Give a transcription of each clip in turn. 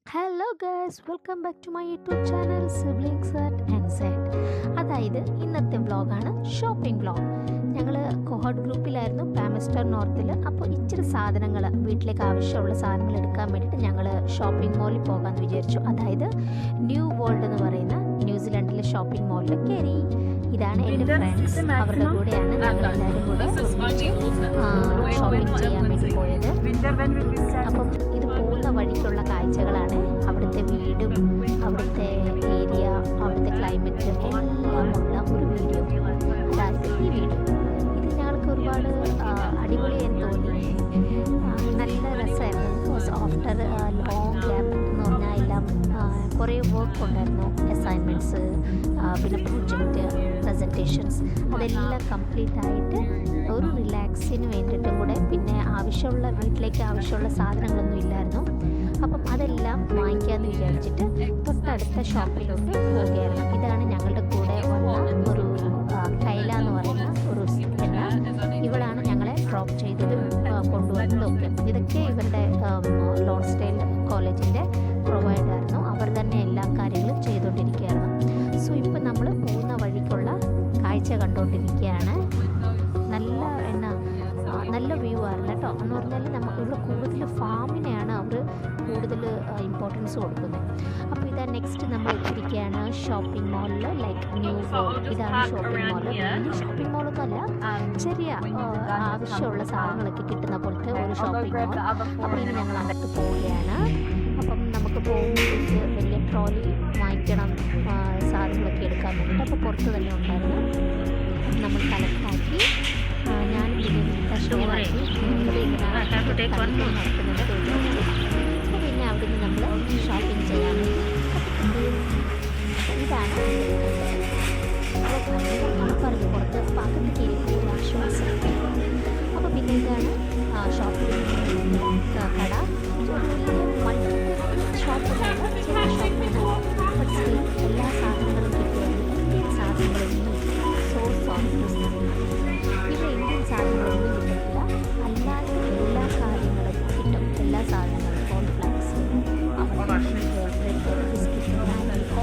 Hello guys, welcome back to my YouTube channel siblings at inside. അതായത് ഇന്നത്തെ വ്ളോഗാണ് shopping vlog. ഞങ്ങൾ കോഹോട്ട് ഗ്രൂപ്പിലായിരുന്നു പാമിസ്റ്റർ നോർത്തിൽ. അപ്പോൾ ഇച്ചിരി സാധനങ്ങൾ വീട്ടിലേക്ക് ആവശ്യമുള്ള സാധനങ്ങൾ എടുക്കാൻ വേണ്ടിയിട്ട് ഞങ്ങൾ ഷോപ്പിംഗ് മോളിൽ പോകാമെന്ന് വിചാരിച്ചു. അതായത് ന്യൂ വേൾഡ് എന്ന് പറയുന്ന ന്യൂസിലൻഡിലെ ഷോപ്പിംഗ് മോളിൽ കയറി. ഇതാണ് എൻ്റെ ഫ്രണ്ട്സ്, അവരുടെ കൂടെയാണ് ഞങ്ങൾ എല്ലാവരും കൂടെ ഷോപ്പിംഗ് ചെയ്യാൻ വേണ്ടി പോയത്. അപ്പം ഇത് പോകുന്ന വഴിക്കുള്ള കാഴ്ചകളാണ്. അവിടുത്തെ വീടും അവിടുത്തെ ഏരിയ, അവിടുത്തെ ക്ലൈമറ്റ് എല്ലാമുള്ള ഒരു വീഡിയോ. അതായത് ഈ വീഡിയോ ഇത് ഞങ്ങൾക്ക് ഒരുപാട് അടിപൊളിയായി തോന്നി. നല്ല രസമായിരുന്നു. ബിക്കോസ് ആഫ്റ്റർ ലോങ് ഗ്യാപ്പ് എന്ന് പറഞ്ഞാൽ എല്ലാം കുറേ വർക്ക് ഉണ്ടായിരുന്നു. അസൈൻമെൻറ്റ്സ്, പിന്നെ പ്രൊജക്റ്റ്, പ്രസൻറ്റേഷൻസ്, അതെല്ലാം കംപ്ലീറ്റ് ആയിട്ട് ഒരു റിലാക്സിന് വേണ്ടിയിട്ടും കൂടെ, പിന്നെ വീട്ടിലേക്ക് ആവശ്യമുള്ള സാധനങ്ങളൊന്നും ഇല്ലായിരുന്നു. അപ്പം അതെല്ലാം വാങ്ങിക്കാമെന്ന് വിചാരിച്ചിട്ട് തൊട്ടടുത്ത ഷോപ്പിലോട്ട് പോവുകയായിരുന്നു. ഇതാണ് ഞങ്ങളുടെ കൂടെ വന്ന ഒരു കൈല എന്ന് പറയുന്ന ഒരു പെണ്ണ. ഇവളാണ് ഞങ്ങളെ ഡ്രോപ്പ് ചെയ്തതും കൊണ്ടുവന്നതൊക്കെ. ഇതൊക്കെ ഇവരുടെ ലോൺസ്ഡെയിൽ കോളേജിൻ്റെ പ്രൊവൈഡായിരുന്നു. അവർ തന്നെ എല്ലാ കാര്യങ്ങളും ചെയ്തുകൊണ്ടിരിക്കുകയായിരുന്നു. സോ ഇപ്പം നമ്മൾ പോകുന്ന വഴിക്കുള്ള കാഴ്ച കണ്ടുകൊണ്ടിരിക്കുകയാണ്. നല്ല വ്യൂ ആയിരുന്നു കേട്ടോ. എന്ന് പറഞ്ഞാൽ ഇവിടെ കൂടുതൽ ഫാമിനെയാണ് അവർ കൂടുതൽ ഇമ്പോർട്ടൻസ് കൊടുക്കുന്നത്. അപ്പോൾ ഇതാ നെക്സ്റ്റ് നമ്മൾ എത്തിയിരിക്കുകയാണ് ഷോപ്പിംഗ് മോളിൽ, ലൈക്ക് ന്യൂ വേൾഡ്. ഇതാണ് ഷോപ്പിംഗ് മോൾ. വലിയ ഷോപ്പിംഗ് മോളൊന്നുമല്ല, ചെറിയ ആവശ്യമുള്ള സാധനങ്ങളൊക്കെ കിട്ടുന്ന പോലത്തെ ഒരു ഷോപ്പിംഗ് മോൾ. അപ്പോൾ ഇനി ഞങ്ങൾ അകത്ത് പോവുകയാണ്. അപ്പം നമുക്ക് പോകുമ്പോഴേക്ക് വലിയ ട്രോലി വാങ്ങിക്കണം, സാധനങ്ങളൊക്കെ എടുക്കാൻ വേണ്ടിയിട്ട്. അപ്പോൾ പുറത്ത് തന്നെ ഉണ്ടായിരുന്നു. നമ്മൾ കലക്കാക്കി ഞാനും പിന്നെ ഷെയറാക്കി നടക്കുന്നുണ്ട്. അപ്പോൾ പിന്നെ അവിടെ നിന്ന് നമ്മൾ ഷോപ്പിംഗ് ചെയ്യാൻ ഇതാണ് പറഞ്ഞു പുറത്ത് പാകത്ത് കയറി ആശ്വാസം. അപ്പോൾ പിന്നെ ഇതാണ് ഷോപ്പിംഗ് കട. ഷോപ്പിംഗ് ചെറിയ ഷോപ്പിംഗ്, ബട്ട് സ്റ്റിൽ എല്ലാ സാധനങ്ങളും കിട്ടുമായിരുന്നു. ഇന്ത്യൻ സാധനങ്ങളൊന്നും സോ സോഫ്റ്റ്. ഇവിടെ ഇന്ത്യൻ സാധനങ്ങളൊന്നും കിട്ടത്തില്ല, അല്ലാത്ത എല്ലാ കാര്യങ്ങളും കിട്ടും. എല്ലാ സാധനങ്ങളും കോൺഫ്ലെക്സ്, ബ്രെഡ്, ബിസ്ക്കറ്റ്,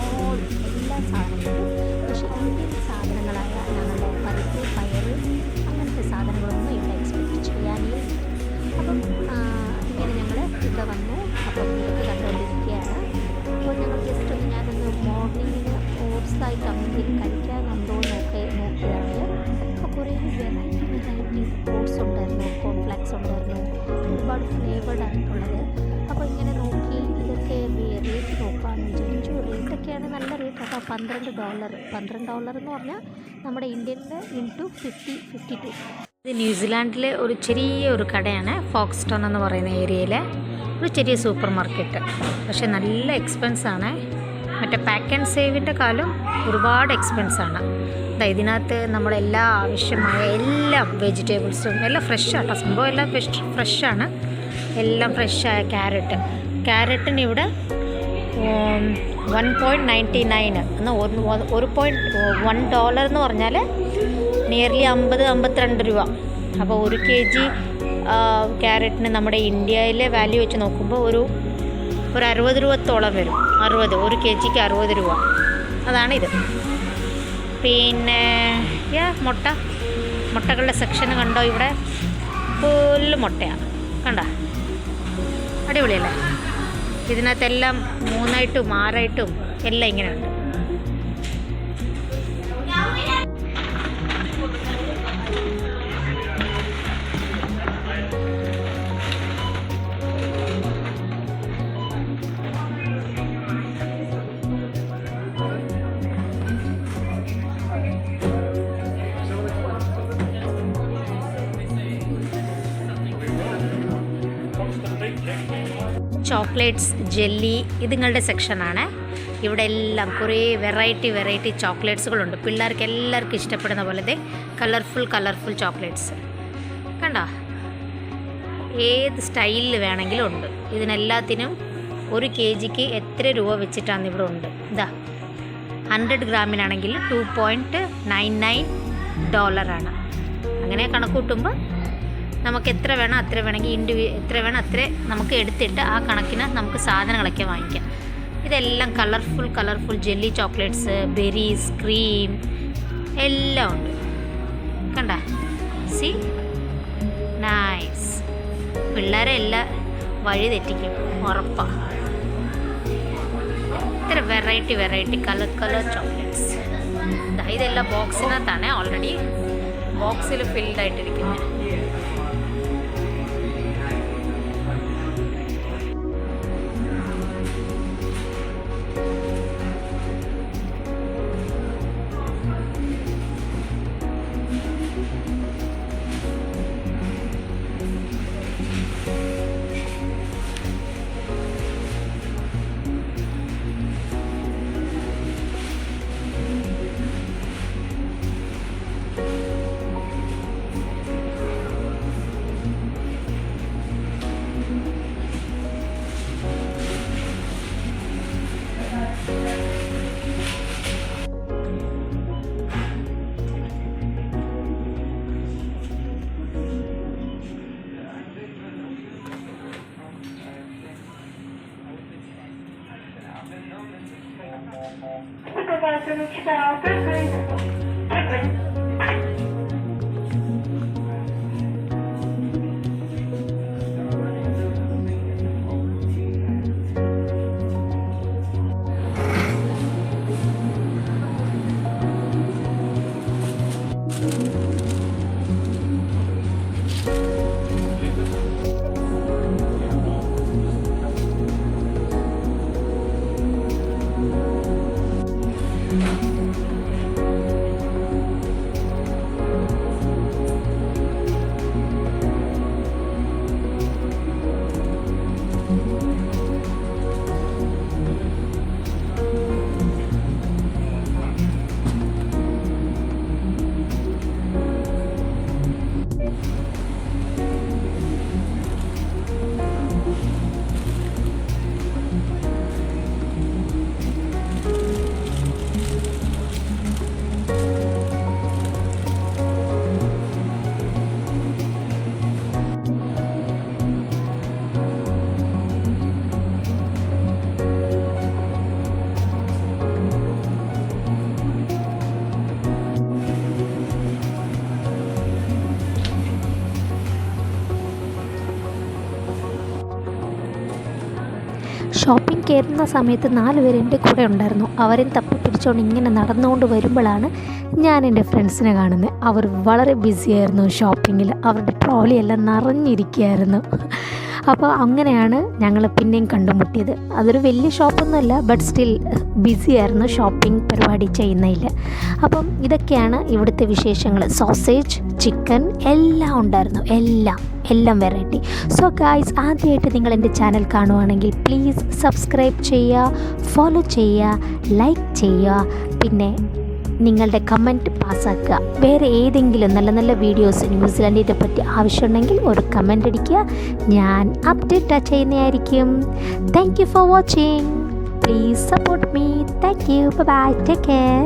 ഓൾ എല്ലാ സാധനങ്ങളും. പക്ഷേ ഇന്ത്യൻ സാധനങ്ങളായ ഞങ്ങളുടെ പരിപ്പ്, പയർ, അങ്ങനത്തെ സാധനങ്ങളൊന്നും ഇവിടെ എക്സ്പെക്റ്റ് ചെയ്യാനില്ല. അപ്പം ഇങ്ങനെ ഞങ്ങൾ ഇവിടെ വന്നു. അപ്പം ഇതൊക്കെ കണ്ടുകൊണ്ടിരിക്കുകയാണ്. അപ്പോൾ ഞങ്ങൾ ജസ്റ്റ് ഞാനൊന്ന് മോർണിംഗിന് ഓട്സായിട്ട് എന്തെങ്കിലും കഴിക്കാനുണ്ടോ നോക്കിയതാണ്. അപ്പോൾ കുറേ വെറൈറ്റി ഓട്സ് ഉണ്ടായിരുന്നു, കോൺഫ്ലെക്സ് ഉണ്ടായിരുന്നു, ഒരുപാട് ഫ്ലേവേർഡ് ആയിട്ടുള്ളത്. അപ്പോൾ ഇങ്ങനെ നോക്കി ഇതൊക്കെ റേറ്റ് നോക്കാമെന്ന് വിചാരിച്ചു. റേറ്റൊക്കെയാണ് നല്ല റേറ്റ് കേട്ടോ. $12 എന്ന് പറഞ്ഞാൽ നമ്മുടെ ഇന്ത്യൻ്റെ $50-52. ഇത് ന്യൂസിലാൻഡിലെ ഒരു ചെറിയ ഒരു കടയാണ്, ഫോക്സ്റ്റോൺ എന്ന് പറയുന്ന ഏരിയയിലെ ഒരു ചെറിയ സൂപ്പർ മാർക്കറ്റ്. പക്ഷേ നല്ല എക്സ്പെൻസാണ്. മറ്റേ പാക്ക് ആൻഡ് സേവിൻ്റെ കാലം ഒരുപാട് എക്സ്പെൻസാണ്. ഇതിനകത്ത് നമ്മളെല്ലാ ആവശ്യമായ എല്ലാം വെജിറ്റബിൾസും എല്ലാം ഫ്രഷാട്ടോ. സംഭവം എല്ലാം ഫ്രഷാണ്. എല്ലാം ഫ്രഷായ ക്യാരറ്റിന് ഇവിടെ $1.99 എന്നാൽ $1 എന്ന് പറഞ്ഞാൽ നിയർലി 50-52 രൂപ. അപ്പോൾ 1 kg ക്യാരറ്റിന് നമ്മുടെ ഇന്ത്യയിലെ വാല്യൂ വെച്ച് നോക്കുമ്പോൾ ഒരു 60 രൂപത്തോളം വരും. 1 kgക്ക് 60 രൂപ. അതാണിത്. പിന്നെ മുട്ടകളുടെ സെക്ഷൻ കണ്ടോ? ഇവിടെ ഫുള്ള് മുട്ടയാണ്. കണ്ടോ? അടിപൊളിയല്ലേ? ഇതിനകത്തെല്ലാം 3ആയിട്ടും 6ആയിട്ടും എല്ലാം ഇങ്ങനെ ഉണ്ട്. ചോക്ലേറ്റ്സ്, ജെല്ലി ഇതുങ്ങളുടെ സെക്ഷനാണ്. ഇവിടെ എല്ലാം കുറേ വെറൈറ്റി ചോക്ലേറ്റ്സുകളുണ്ട്. പിള്ളേർക്ക് എല്ലാവർക്കും ഇഷ്ടപ്പെടുന്ന പോലത്തെ കളർഫുൾ ചോക്ലേറ്റ്സ് കണ്ടോ? ഏത് സ്റ്റൈലിൽ വേണമെങ്കിലും ഉണ്ട്. ഇതിനെല്ലാത്തിനും 1 kgക്ക് എത്ര രൂപ വെച്ചിട്ടാണ് ഇവിടെ ഉണ്ട്. 100 ഗ്രാമിനാണെങ്കിൽ $2.99 ആണ്. അങ്ങനെ കണക്ക് കൂട്ടുമ്പോൾ നമുക്ക് എത്ര വേണം അത്ര വേണമെങ്കിൽ എത്ര വേണം അത്ര നമുക്ക് എടുത്തിട്ട് ആ കണക്കിന് നമുക്ക് സാധനങ്ങളൊക്കെ വാങ്ങിക്കാം. ഇതെല്ലാം colourful jelly chocolates, berries, cream എല്ലാം ഉണ്ട്. കണ്ട, സി നൈസ്. പിള്ളേരെ എല്ലാം വഴി തെറ്റിക്കും ഉറപ്പാണ്. ഇത്ര വെറൈറ്റി കളർ ചോക്ലേറ്റ്സ്. ഇതെല്ലാം ബോക്സിനകത്താണ്, ഓൾറെഡി ബോക്സിൽ ഫിൽഡ് ആയിട്ടിരിക്കുന്നത്. ഷോപ്പിംഗ് കയറുന്ന സമയത്ത് 4 പേര് എൻ്റെ കൂടെ ഉണ്ടായിരുന്നു. അവരെയും തപ്പി പിടിച്ചുകൊണ്ട് ഇങ്ങനെ നടന്നുകൊണ്ട് വരുമ്പോഴാണ് ഞാൻ എൻ്റെ ഫ്രണ്ട്സിനെ കാണുന്നത്. അവർ വളരെ ബിസിയായിരുന്നു ഷോപ്പിങ്ങിൽ. അവരുടെ ട്രോളിയെല്ലാം നിറഞ്ഞിരിക്കുകയായിരുന്നു. അപ്പോൾ അങ്ങനെയാണ് ഞങ്ങൾ പിന്നെയും കണ്ടുമുട്ടിയത്. അതൊരു വലിയ ഷോപ്പൊന്നുമല്ല, ബട്ട് സ്റ്റിൽ ബിസിയായിരുന്നു ഷോപ്പിംഗ് പരിപാടി ചെയ്യുന്നതിൽ. അപ്പം ഇതൊക്കെയാണ് ഇവിടുത്തെ വിശേഷങ്ങൾ. സോസേജ്, ചിക്കൻ എല്ലാം ഉണ്ടായിരുന്നു, എല്ലാം വെറൈറ്റി. സോ ഗായ്സ്, ആദ്യമായിട്ട് നിങ്ങൾ എൻ്റെ ചാനൽ കാണുവാണെങ്കിൽ പ്ലീസ് സബ്സ്ക്രൈബ് ചെയ്യുക, ഫോളോ ചെയ്യുക, ലൈക്ക് ചെയ്യുക. പിന്നെ നിങ്ങളുടെ കമൻറ്റ് പാസ്സാക്കുക. വേറെ ഏതെങ്കിലും നല്ല നല്ല വീഡിയോസ് ന്യൂസിലാൻഡിനെ പറ്റി ആവശ്യമുണ്ടെങ്കിൽ ഒരു കമൻറ്റ് അടിക്കുക, ഞാൻ അപ്ഡേറ്റ് ചെയ്യുന്നതായിരിക്കും. Thank you for watching. Please support me. Thank you. Bye. Take care.